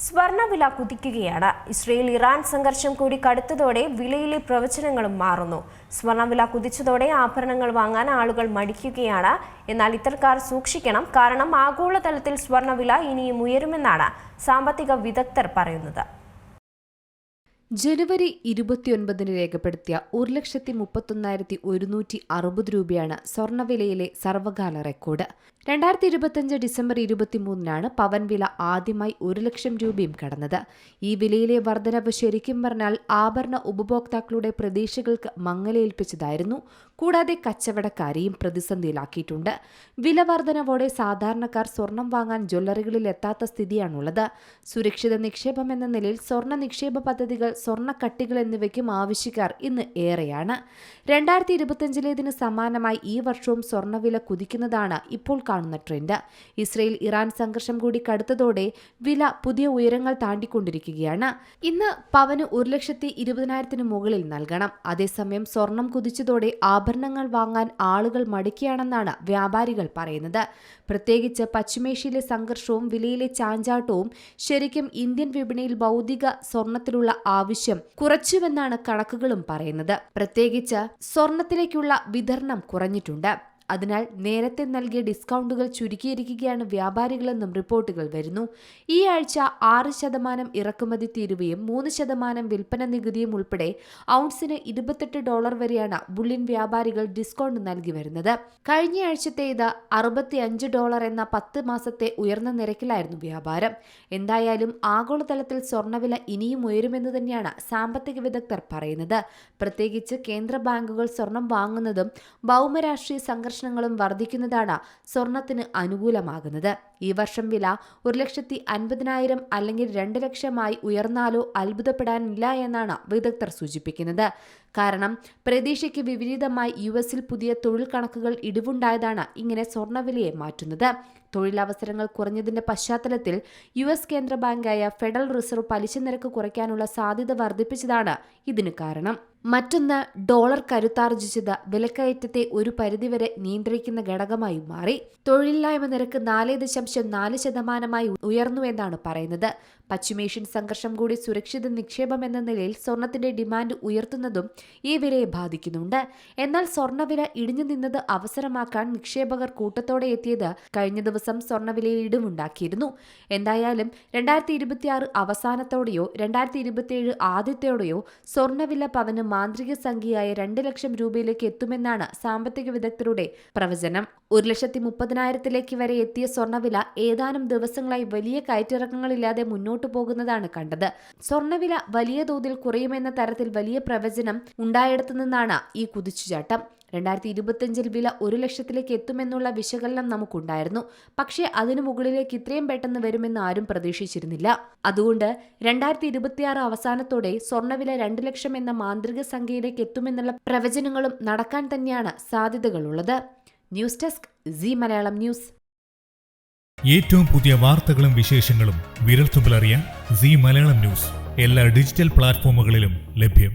സ്വർണ്ണവില കുതിക്കുകയാണ്. Israel Iran സംഘർഷം കൂടി കടുത്തതോടെ വിലയിലെ പ്രവചനങ്ങളും മാറുന്നു. സ്വർണ്ണവില കുതിച്ചതോടെ ആഭരണങ്ങൾ വാങ്ങാൻ ആളുകൾ മടിക്കുകയാണ്. എന്നാൽ ഇത്തരക്കാർ സൂക്ഷിക്കണം. കാരണം ആഗോളതലത്തിൽ സ്വർണ്ണവില ഇനിയും ഉയരുമെന്നാണ് സാമ്പത്തിക വിദഗ്ധർ പറയുന്നത്. ജനുവരി 29 രേഖപ്പെടുത്തിയ 1,31,160 രൂപയാണ് സ്വർണ്ണവിലയിലെ സർവകാല റെക്കോർഡ്. 2025 ഡിസംബർ 23 പവൻ വില ആദ്യമായി 1 ലക്ഷം രൂപയും കടന്നത്. ഈ വിലയിലെ വർധനവ് ശരിക്കും പറഞ്ഞാൽ ആഭരണ ഉപഭോക്താക്കളുടെ പ്രതീക്ഷകൾക്ക് മങ്ങലേൽപ്പിച്ചതായിരുന്നു. കൂടാതെ കച്ചവടക്കാരെയും പ്രതിസന്ധിയിലാക്കിയിട്ടുണ്ട്. വില വർധനവോടെ സാധാരണക്കാർ സ്വർണം വാങ്ങാൻ ജ്വല്ലറികളിൽ എത്താത്ത സ്ഥിതിയാണുള്ളത്. സുരക്ഷിത നിക്ഷേപം എന്ന നിലയിൽ സ്വർണ്ണ നിക്ഷേപ പദ്ധതികൾ, സ്വർണ്ണക്കട്ടികൾ എന്നിവയ്ക്കും ആവശ്യക്കാർ ഇന്ന് ഏറെയാണ്. 2025 സമാനമായി ഈ വർഷവും സ്വർണ്ണവില കുതിക്കുന്നതാണ് ഇപ്പോൾ കാണുന്ന ട്രെൻഡ്. ഇസ്രയേൽ ഇറാൻ സംഘർഷം കൂടി കടുത്തതോടെ വില പുതിയ ഉയരങ്ങൾ താണ്ടിക്കൊണ്ടിരിക്കുകയാണ്. ഇന്ന് പവന് 1,20,000 മുകളിൽ നൽകണം. അതേസമയം സ്വർണം കുതിച്ചതോടെ ആഭരണങ്ങൾ വാങ്ങാൻ ആളുകൾ മടിക്കുകയാണെന്നാണ് വ്യാപാരികൾ പറയുന്നത്. പ്രത്യേകിച്ച് പശ്ചിമേഷ്യയിലെ സംഘർഷവും വിലയിലെ ചാഞ്ചാട്ടവും ശരിക്കും ഇന്ത്യൻ വിപണിയിൽ ഭൗതിക സ്വർണത്തിലുള്ള ആവശ്യം കുറച്ചുവെന്നാണ് കണക്കുകളും പറയുന്നത്. പ്രത്യേകിച്ച് സ്വർണത്തിലേക്കുള്ള വിതരണം കുറഞ്ഞിട്ടുണ്ട്. അതിനാൽ നേരത്തെ നൽകിയ ഡിസ്കൗണ്ടുകൾ ചുരുക്കിയിരിക്കുകയാണ് വ്യാപാരികളെന്നും റിപ്പോർട്ടുകൾ വരുന്നു. ഈ ആഴ്ച 6% ഇറക്കുമതി തീരുവയും 3% വിൽപ്പന നികുതിയും ഉൾപ്പെടെ ഔൺസിന് $28 വരെയാണ് ബുള്ളിൻ വ്യാപാരികൾ ഡിസ്കൗണ്ട് നൽകി വരുന്നത്. കഴിഞ്ഞ ആഴ്ചത്തേത് $65 എന്ന 10 മാസത്തെ ഉയർന്ന നിരക്കിലായിരുന്നു വ്യാപാരം. എന്തായാലും ആഗോളതലത്തിൽ സ്വർണ്ണവില ഇനിയും ഉയരുമെന്ന് തന്നെയാണ് സാമ്പത്തിക വിദഗ്ധർ പറയുന്നത്. പ്രത്യേകിച്ച് കേന്ദ്ര ബാങ്കുകൾ സ്വർണം വാങ്ങുന്നതും ഭൗമരാഷ്ട്രീയ സംഘർഷങ്ങളും വർദ്ധിക്കുന്നതാണ് സ്വർണത്തിന് അനുകൂലമാകുന്നത്. ഈ വർഷം വില 1,50,000 അല്ലെങ്കിൽ 2 ലക്ഷമായി ഉയർന്നാലോ അത്ഭുതപ്പെടാനില്ല എന്നാണ് വിദഗ്ധർ സൂചിപ്പിക്കുന്നത്. കാരണം പ്രതീക്ഷയ്ക്ക് വിപരീതമായി US പുതിയ തൊഴിൽ കണക്കുകൾ ഇടിവുണ്ടായതാണ് ഇങ്ങനെ സ്വർണ്ണവിലയെ മാറ്റുന്നത്. തൊഴിലവസരങ്ങൾ കുറഞ്ഞതിന്റെ പശ്ചാത്തലത്തിൽ US കേന്ദ്ര ബാങ്കായ ഫെഡറൽ റിസർവ് പലിശ നിരക്ക് കുറയ്ക്കാനുള്ള സാധ്യത വർദ്ധിപ്പിച്ചതാണ് ഇതിന് കാരണം. മറ്റൊന്ന്, ഡോളർ കരുത്താർജിച്ചത് വിലക്കയറ്റത്തെ ഒരു പരിധിവരെ നിയന്ത്രിക്കുന്ന ഘടകമായി മാറി. തൊഴിലില്ലായ്മ നിരക്ക് 4.4% ഉയർന്നുവെന്നാണ് പറയുന്നത്. പശ്ചിമേഷ്യൻ സംഘർഷം കൂടി സുരക്ഷിത നിക്ഷേപം എന്ന നിലയിൽ സ്വർണത്തിന്റെ ഡിമാൻഡ് ഉയർത്തുന്നതും ഈ വിലയെ ബാധിക്കുന്നുണ്ട്. എന്നാൽ സ്വർണ്ണവില ഇടിഞ്ഞു നിന്നത് അവസരമാക്കാൻ നിക്ഷേപകർ കൂട്ടത്തോടെ എത്തിയത് കഴിഞ്ഞ ദിവസം സ്വർണ്ണവിലയിൽ ഇടിവുണ്ടാക്കിയിരുന്നു. എന്തായാലും 2026 അവസാനത്തോടെയോ 2027 ആദ്യത്തോടെയോ സ്വർണ്ണവില പവന് മാന്ത്രിക സംഖ്യയായ 2 ലക്ഷം രൂപയിലേക്ക് എത്തുമെന്നാണ് സാമ്പത്തിക വിദഗ്ധരുടെ പ്രവചനം. 1,30,000 വരെ എത്തിയ സ്വർണ്ണവില ഏതാനും ദിവസങ്ങളായി വലിയ കയറ്റിറക്കങ്ങളില്ലാതെ മുന്നോട്ടു പോകുന്നതാണ് കണ്ടത്. സ്വർണ്ണവില വലിയ തോതിൽ കുറയുമെന്ന തരത്തിൽ വലിയ പ്രവചനം ഉണ്ടായിടത്തു നിന്നാണ് ഈ കുതിച്ചുചാട്ടം. 2025 വില 1 ലക്ഷത്തിലേക്ക് എത്തുമെന്നുള്ള വിശകലനം നമുക്കുണ്ടായിരുന്നു. പക്ഷേ അതിനു മുകളിലേക്ക് ഇത്രയും പെട്ടെന്ന് വരുമെന്ന് ആരും പ്രതീക്ഷിച്ചിരുന്നില്ല. അതുകൊണ്ട് 2026 അവസാനത്തോടെ സ്വർണ്ണവില 2 ലക്ഷം എന്ന മാന്ത്രിക സംഖ്യയിലേക്ക് എത്തുമെന്നുള്ള പ്രവചനങ്ങളും നടക്കാൻ തന്നെയാണ് സാധ്യതകളുള്ളത്. News desk Zee Malayalam news. ഏറ്റവും പുതിയ വാർത്തകളും വിശേഷങ്ങളും വിരൽത്തുമ്പിലറിയാൻ സീ മലയാളം ന്യൂസ് എല്ലാ ഡിജിറ്റൽ പ്ലാറ്റ്ഫോമുകളിലും ലഭ്യം.